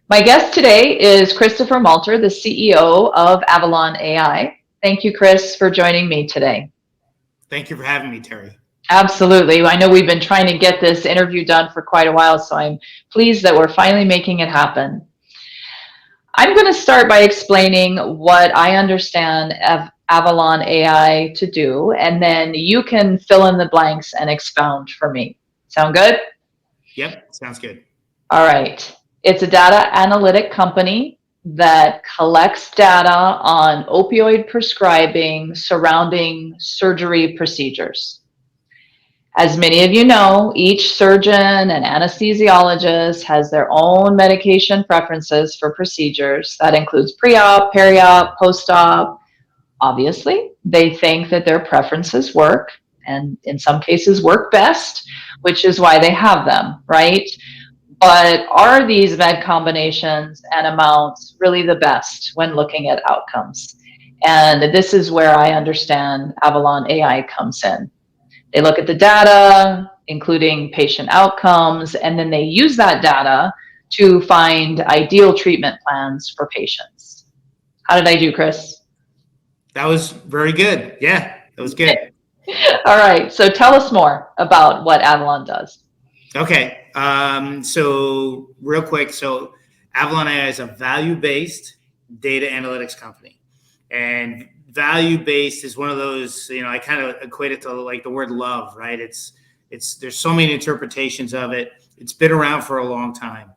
My guest today is Christopher Malter, the CEO of Avalon AI. Thank you, Chris, for joining me today. Thank you for having me, Terry. Absolutely. I know we've been trying to get this interview done for quite a while, so I'm pleased that we're finally making it happen. I'm going to start by explaining what I understand Avalon AI to do, and then you can fill in the blanks and expound for me. Sound good? Yep, sounds good. All right. It's a data analytic company that collects data on opioid prescribing surrounding surgery procedures. As many of you know, each surgeon and anesthesiologist has their own medication preferences for procedures. That includes pre-op, peri-op, post-op. Obviously, they think that their preferences work, and in some cases work best, which is why they have them, right? But are these med combinations and amounts really the best when looking at outcomes? And this is where I understand Avalon AI comes in. They look at the data, including patient outcomes, and then they use that data to find ideal treatment plans for patients. How did I do, Chris? That was very good. Yeah, that was good. All right, so tell us more about what Avalon does. Okay, so real quick, so Avalon AI is a value-based data analytics company, and value-based is one of those. I kind of equate it to like the word love, right? It's there's so many interpretations of it. It's been around for a long time,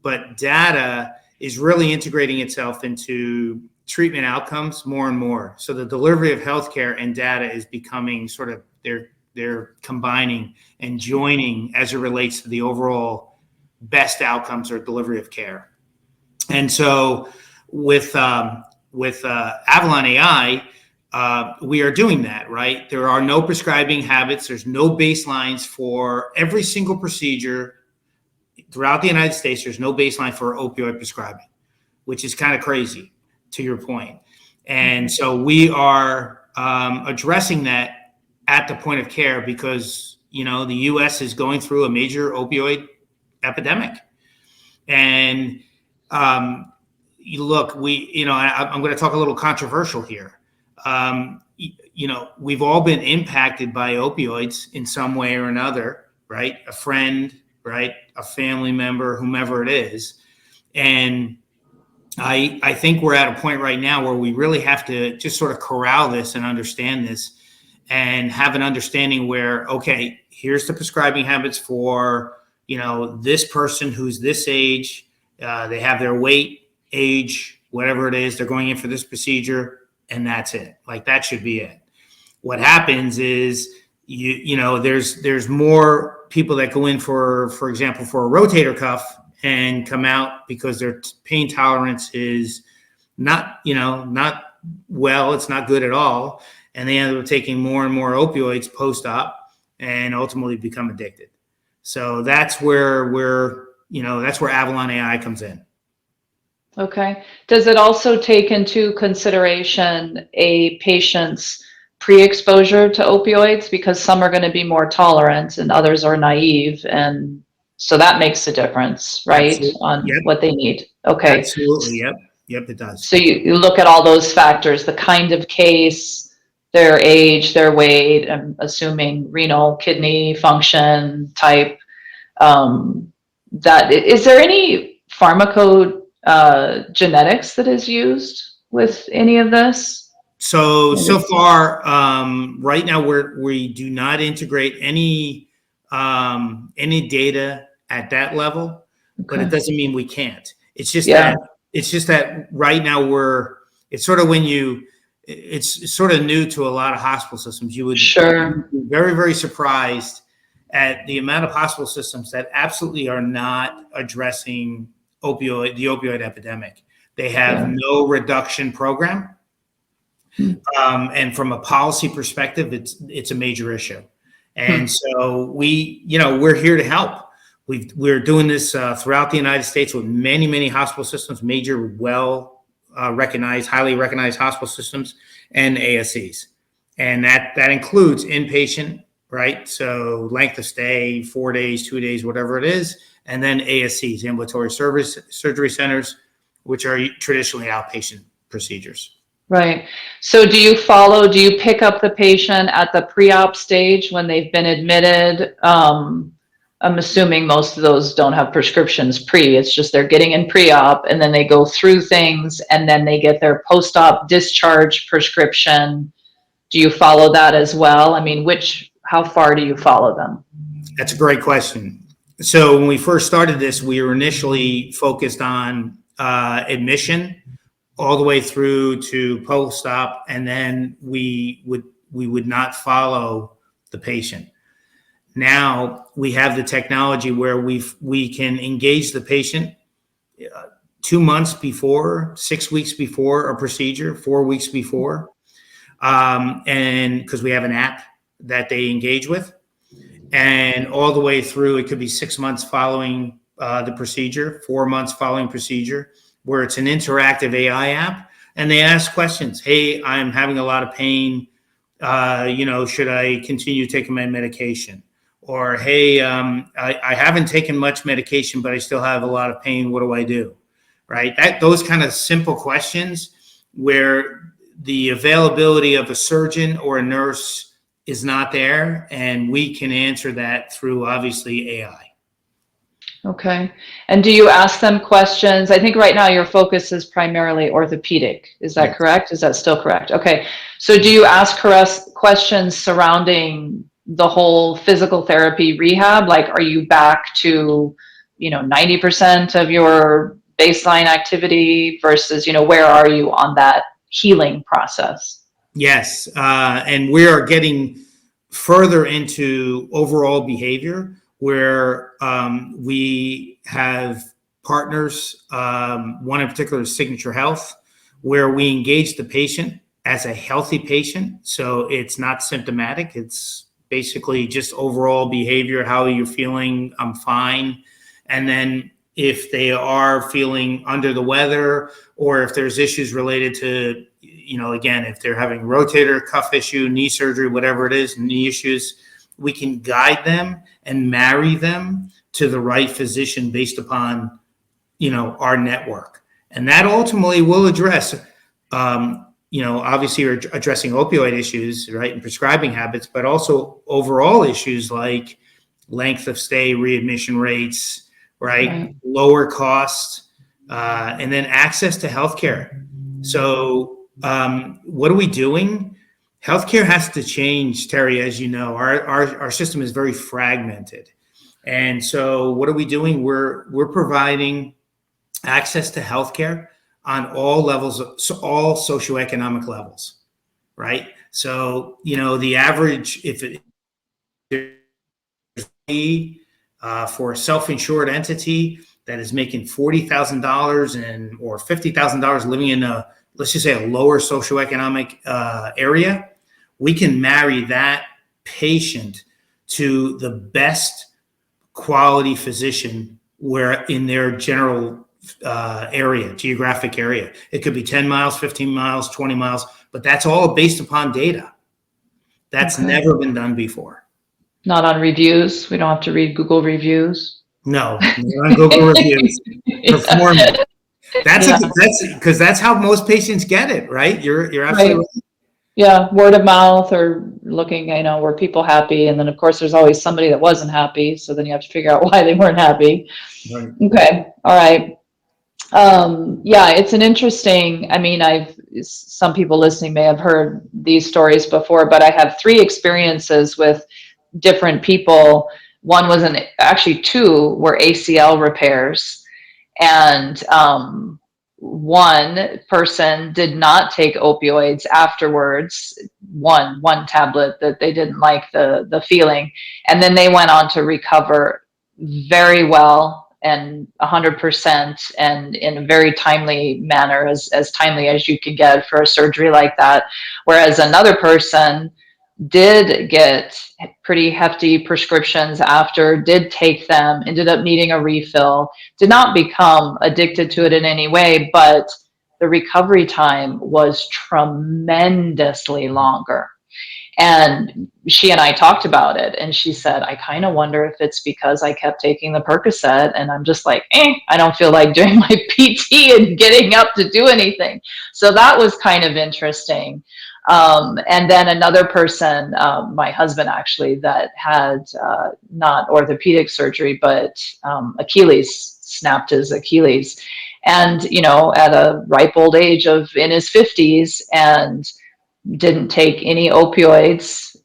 but data is really integrating itself into treatment outcomes more and more. So the delivery of healthcare and data is becoming sort of they're combining and joining as it relates to the overall best outcomes or delivery of care. And so with Avalon AI, we are doing that, right? There are no prescribing habits. There's no baselines for every single procedure throughout the United States. There's no baseline for opioid prescribing, which is kind of crazy to your point. And so we are addressing that at the point of care because, the U.S. is going through a major opioid epidemic. And look, I'm going to talk a little controversial here. We've all been impacted by opioids in some way or another, right? A friend, right? A family member, whomever it is. And I think we're at a point right now where we really have to just sort of corral this and understand this and have an understanding where, okay, here's the prescribing habits for, this person who's this age, they have their weight, age, whatever it is, they're going in for this procedure, and that's it. Like that should be it. What happens is, there's more people that go in for example, for a rotator cuff and come out because their pain tolerance is not well, it's not good at all. And they end up taking more and more opioids post-op and ultimately become addicted. So that's where that's where Avalon AI comes in. Okay. Does it also take into consideration a patient's pre-exposure to opioids? Because some are going to be more tolerant and others are naive. And so that makes a difference, right? Absolutely. On Yep. what they need. Okay. Absolutely. Yep, it does. So you look at all those factors, the kind of case, their age, their weight, I'm assuming renal, kidney function type. That is there any pharmacogenetics that is used with any of this? So far, right now we do not integrate any data at that level, but it doesn't mean we can't. It's just that right now it's sort of it's sort of new to a lot of hospital systems. You would be very, very surprised at the amount of hospital systems that absolutely are not addressing the opioid epidemic. They have no reduction program. And from a policy perspective, it's a major issue. And so we're here to help. We're doing this throughout the United States with many, many hospital systems, major, recognized, highly recognized hospital systems and ASCs. And that includes inpatient, right? So length of stay, 4 days, 2 days, whatever it is. and then ASCs, ambulatory surgery centers, which are traditionally outpatient procedures. Right. So do you pick up the patient at the pre-op stage when they've been admitted? I'm assuming most of those don't have prescriptions it's just they're getting in pre-op and then they go through things and then they get their post-op discharge prescription. Do you follow that as well? I mean, how far do you follow them? That's a great question. So when we first started this, we were initially focused on admission all the way through to post-op, and then we would not follow the patient. Now we have the technology where we can engage the patient 2 months before, 6 weeks before a procedure, 4 weeks before, and because we have an app that they engage with, and all the way through. It could be 6 months following the procedure, 4 months following procedure, where it's an interactive AI app, and they ask questions. Hey, I'm having a lot of pain. Should I continue taking my medication? Or, hey, I haven't taken much medication, but I still have a lot of pain. What do I do? Right? Those kind of simple questions where the availability of a surgeon or a nurse is not there, and we can answer that through, obviously, AI. Okay. And do you ask them questions? I think right now your focus is primarily orthopedic. Is that correct? Is that still correct? Okay. So do you ask questions surrounding the whole physical therapy rehab? Like, are you back to, 90% of your baseline activity versus, where are you on that healing process? Yes. And we are getting further into overall behavior, where we have partners, one in particular is Signature Health, where we engage the patient as a healthy patient. So it's not symptomatic. It's basically just overall behavior. How are you feeling? I'm fine. And then if they are feeling under the weather, or if there's issues related to, again, if they're having rotator cuff issue, knee surgery, whatever it is, knee issues, we can guide them and marry them to the right physician based upon, our network. And that ultimately will address, obviously you're addressing opioid issues, right, and prescribing habits, but also overall issues like length of stay, readmission rates, right. Lower cost, and then access to healthcare. So what are we doing? Healthcare has to change, Terri, as you know. Our system is very fragmented. And so what are we doing? We're providing access to healthcare on all levels, all socioeconomic levels, right? So, the average, if it for a self-insured entity that is making $40,000 or $50,000 living in let's just say a lower socioeconomic area, we can marry that patient to the best quality physician where in their general geographic area. It could be 10 miles, 15 miles, 20 miles, but that's all based upon data. That's never been done before. Not on reviews. We don't have to read Google reviews. No, not on Google reviews. Performance. That's because that's how most patients get it, right? You're absolutely right. Yeah, word of mouth, or looking, were people happy? And then of course there's always somebody that wasn't happy. So then you have to figure out why they weren't happy. Right. Okay. All right. It's an interesting, some people listening may have heard these stories before, but I have 3 experiences with different people. One was actually 2 were ACL repairs. And one person did not take opioids afterwards, one tablet that they didn't like the feeling. And then they went on to recover very well and 100% and in a very timely manner, as timely as you could get for a surgery like that. Whereas another person did get pretty hefty prescriptions after, did take them, ended up needing a refill, did not become addicted to it in any way, but the recovery time was tremendously longer. And she and I talked about it, and she said, I kind of wonder if it's because I kept taking the Percocet, and I'm just like, I don't feel like doing my PT and getting up to do anything. So that was kind of interesting. And then another person, my husband actually, that had not orthopedic surgery, but Achilles, snapped his Achilles. And, at a ripe old age of in his 50s, and didn't take any opioids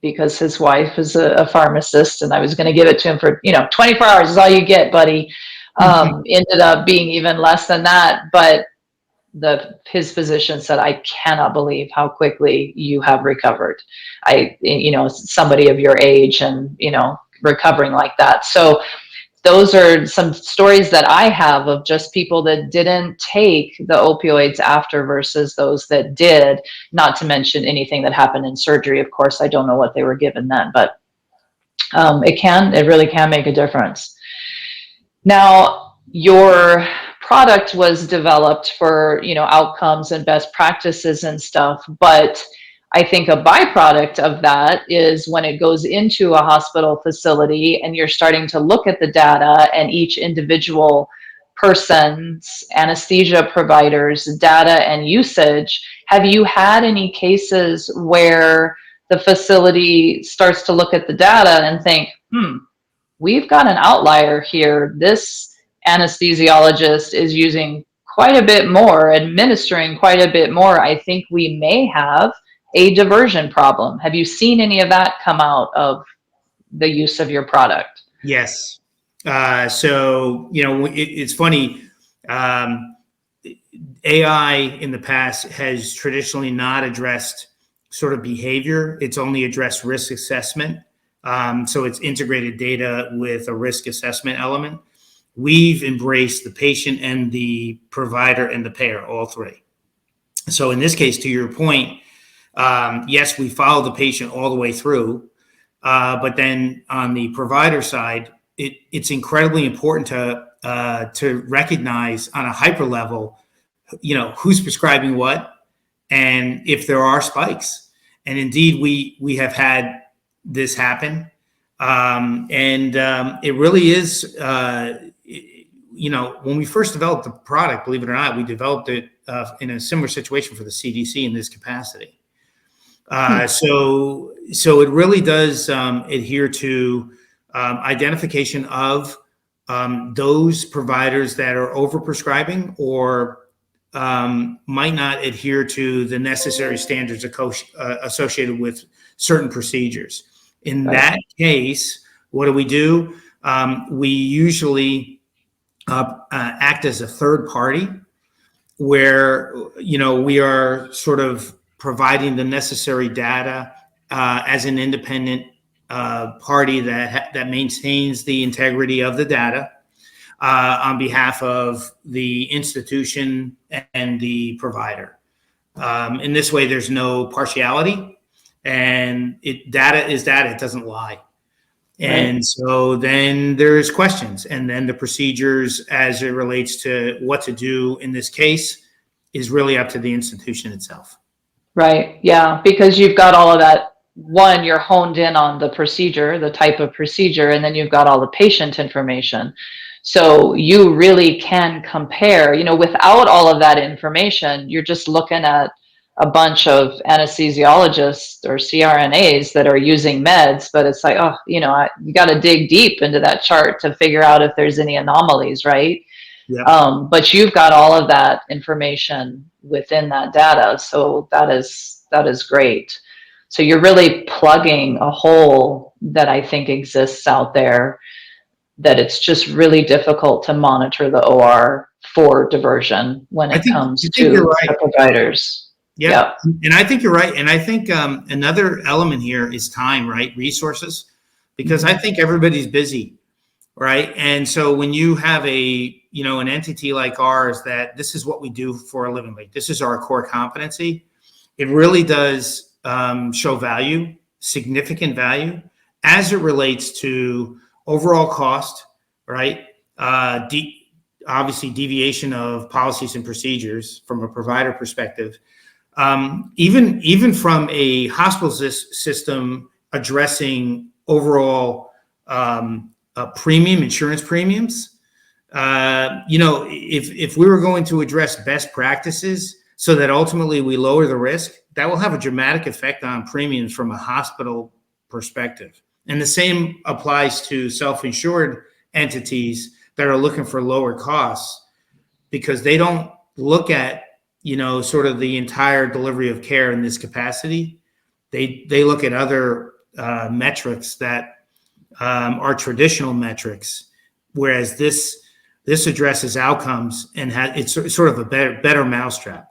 because his wife is a pharmacist, and I was going to give it to him for 24 hours is all you get, buddy. Ended up being even less than that, but his physician said, I cannot believe how quickly you have recovered. Somebody of your age and recovering like that. So those are some stories that I have of just people that didn't take the opioids after versus those that did, not to mention anything that happened in surgery. Of course, I don't know what they were given then, but it really can make a difference. Now, your product was developed for, outcomes and best practices and stuff, but I think a byproduct of that is when it goes into a hospital facility and you're starting to look at the data and each individual person's, anesthesia providers, data and usage. Have you had any cases where the facility starts to look at the data and think, we've got an outlier here. This anesthesiologist is using quite a bit more, administering quite a bit more. I think we may have a diversion problem. Have you seen any of that come out of the use of your product? Yes. So, it's funny. AI in the past has traditionally not addressed sort of behavior. It's only addressed risk assessment. So it's integrated data with a risk assessment element. We've embraced the patient and the provider and the payer, all three. So in this case, to your point, yes, we follow the patient all the way through. But then on the provider side, it's incredibly important to recognize on a hyper level, who's prescribing what, and if there are spikes. And indeed, we have had this happen. It really is, when we first developed the product, believe it or not, we developed it in a similar situation for the CDC in this capacity. So it really does adhere to identification of those providers that are overprescribing or might not adhere to the necessary standards associated with certain procedures. In that case, what do? We usually act as a third party where, we are sort of providing the necessary data as an independent party that maintains the integrity of the data on behalf of the institution and the provider. In this way, there's no partiality, and data is data. It doesn't lie. And right. So then there's questions, and then the procedures as it relates to what to do in this case is really up to the institution itself. Right. Yeah. Because you've got all of that. One, you're honed in on the procedure, the type of procedure, and then you've got all the patient information. So you really can compare, without all of that information, you're just looking at a bunch of anesthesiologists or CRNAs that are using meds, but it's like, you got to dig deep into that chart to figure out if there's any anomalies, right? Yep. But you've got all of that information within that data. So that is great. So you're really plugging a hole that I think exists out there, that it's just really difficult to monitor the OR for diversion when it comes to the providers. Yeah. And I think you're right. And I think another element here is time, right? Resources, because I think everybody's busy, right? And so when you have an entity like ours, that this is what we do for a living, like this is our core competency, it really does show value, significant value, as it relates to overall cost, right? Obviously deviation of policies and procedures from a provider perspective, Even from a hospital system addressing overall insurance premiums, if we were going to address best practices so that ultimately we lower the risk, that will have a dramatic effect on premiums from a hospital perspective. And the same applies to self-insured entities that are looking for lower costs, because they don't look at, sort of the entire delivery of care in this capacity. They look at other metrics that are traditional metrics, whereas this addresses outcomes and it's sort of a better mousetrap.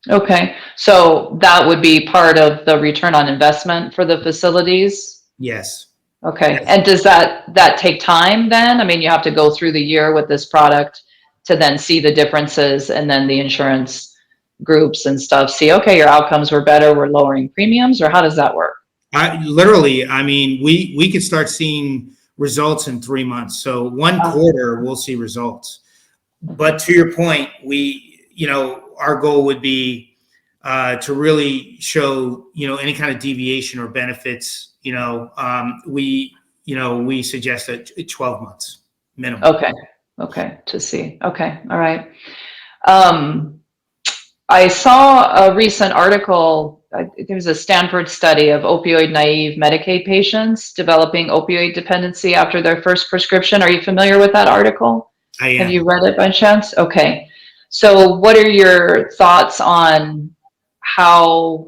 Okay, so that would be part of the return on investment for the facilities? Yes. Okay, Yes. and does that take time then? I mean, you have to go through the year with this product to then see the differences, and then the insurance groups and stuff see, okay, your outcomes were better, we're lowering premiums, or how does that work? We could start seeing results in 3 months. So one quarter, we'll see results. But to your point, our goal would be to really show, any kind of deviation or benefits. We suggest 12 months minimum. Okay, to see. Okay, all right. I saw a recent article. There was a Stanford study of opioid naive Medicaid patients developing opioid dependency after their first prescription. Are you familiar with that article? I am. Have you read it by chance? Okay. So what are your thoughts on how,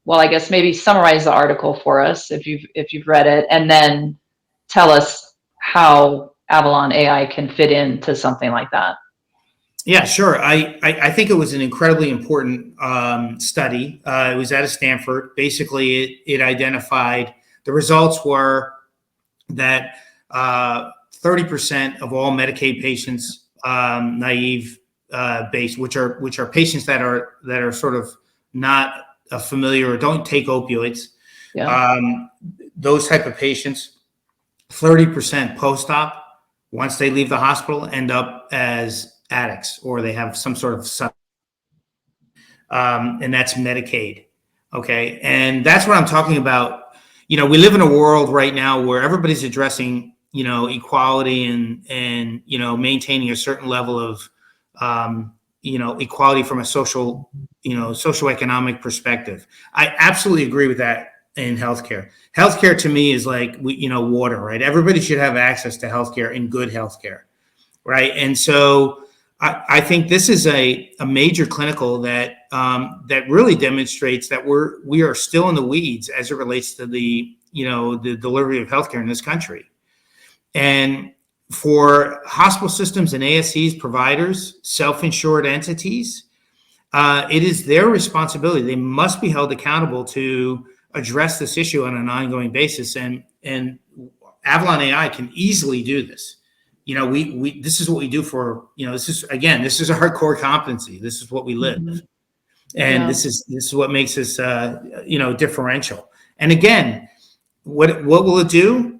well, I guess maybe summarize the article for us if you've read it, and then tell us how Avalon AI can fit into something like that. Yeah, sure. I think it was an incredibly important study. It was out of Stanford. Basically, it identified, the results were that 30% of all Medicaid patients, naive based, which are patients that are sort of not familiar or don't take opioids. Yeah. Those type of patients, 30% post-op, once they leave the hospital, end up as addicts, or they have some sort of and that's Medicaid. Okay. And that's what I'm talking about. We live in a world right now where everybody's addressing, equality and maintaining a certain level of, equality from a socioeconomic perspective. I absolutely agree with that in healthcare. Healthcare to me is like, water, right? Everybody should have access to healthcare and good healthcare. Right. And so I think this is a major clinical that really demonstrates that we are still in the weeds as it relates to the delivery of healthcare in this country. And for hospital systems and ASCs, providers, self-insured entities, it is their responsibility. They must be held accountable to address this issue on an ongoing basis. And Avalon AI can easily do this. This is what we do for, this is our core competency. This is what we live. Mm-hmm. And yeah. This is what makes us, differential. And again, what will it do?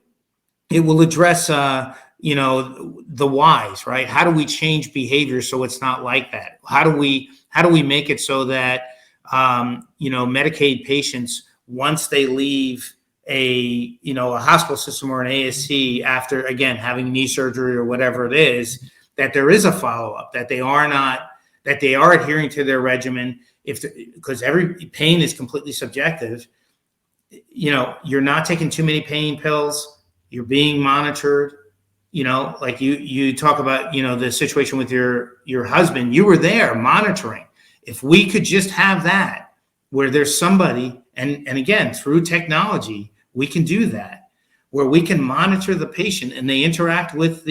It will address, the whys, right? How do we change behavior so it's not like that? How do we make it so that, Medicaid patients, once they leave a hospital system or an ASC after, again, having knee surgery or whatever it is, that there is a follow-up, that they are adhering to their regimen, because every pain is completely subjective. You're not taking too many pain pills, you're being monitored, like you talk about, the situation with your husband, you were there monitoring. If we could just have that, where there's somebody, and again, through technology, we can do that, where we can monitor the patient and they interact with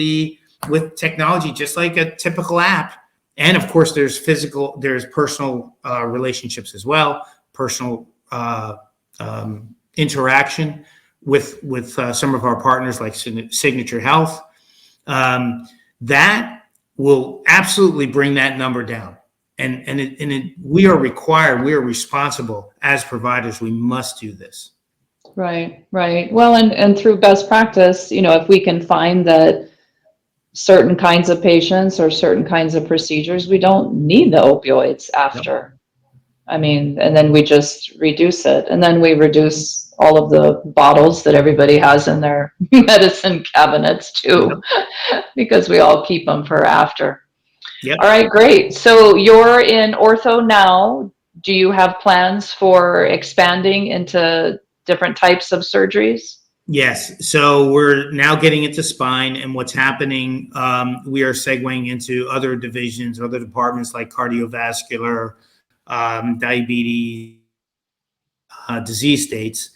technology just like a typical app. And of course, there's personal relationships as well, personal interaction with some of our partners like Signature Health. That will absolutely bring that number down. And we are responsible as providers. We must do this. Right. Well, and through best practice, if we can find that certain kinds of patients or certain kinds of procedures, we don't need the opioids after. I mean, and then we just reduce it. And then we reduce all of the bottles that everybody has in their medicine cabinets too, because we all keep them for after. Yep. All right, great. So you're in ortho now. Do you have plans for expanding into different types of surgeries? Yes. So we're now getting into spine, and what's happening, we are segueing into other divisions, other departments like cardiovascular, diabetes, disease states,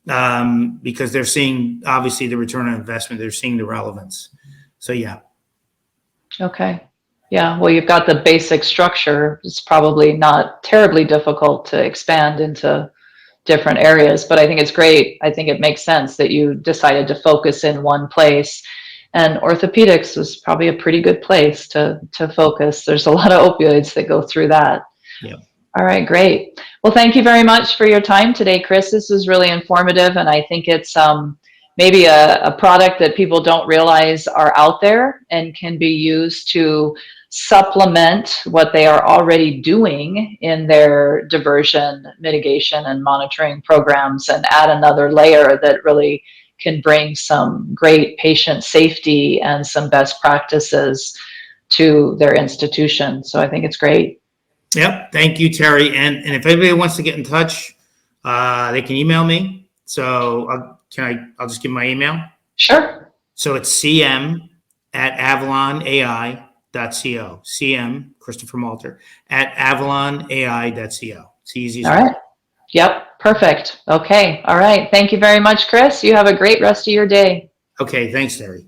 because they're seeing obviously the return on investment. They're seeing the relevance. So yeah. Okay. Yeah, well, you've got the basic structure. It's probably not terribly difficult to expand into different areas, but I think it's great. I think it makes sense that you decided to focus in one place. And orthopedics was probably a pretty good place to focus. There's a lot of opioids that go through that. Yeah. All right, great. Well, thank you very much for your time today, Chris. This was really informative, and I think it's maybe a product that people don't realize are out there and can be used to supplement what they are already doing in their diversion mitigation and monitoring programs, and add another layer that really can bring some great patient safety and some best practices to their institution. So I think it's great. Yep. Thank you, Terry. And if anybody wants to get in touch, they can email me. So I'll just give my email. Sure. So it's cm@avalonai.co. CM, Christopher Malter, @avalonai.co. It's the easiest All way. right. Yep. Perfect. Okay. All right. Thank you very much, Chris. You have a great rest of your day. Okay. Thanks, Terry.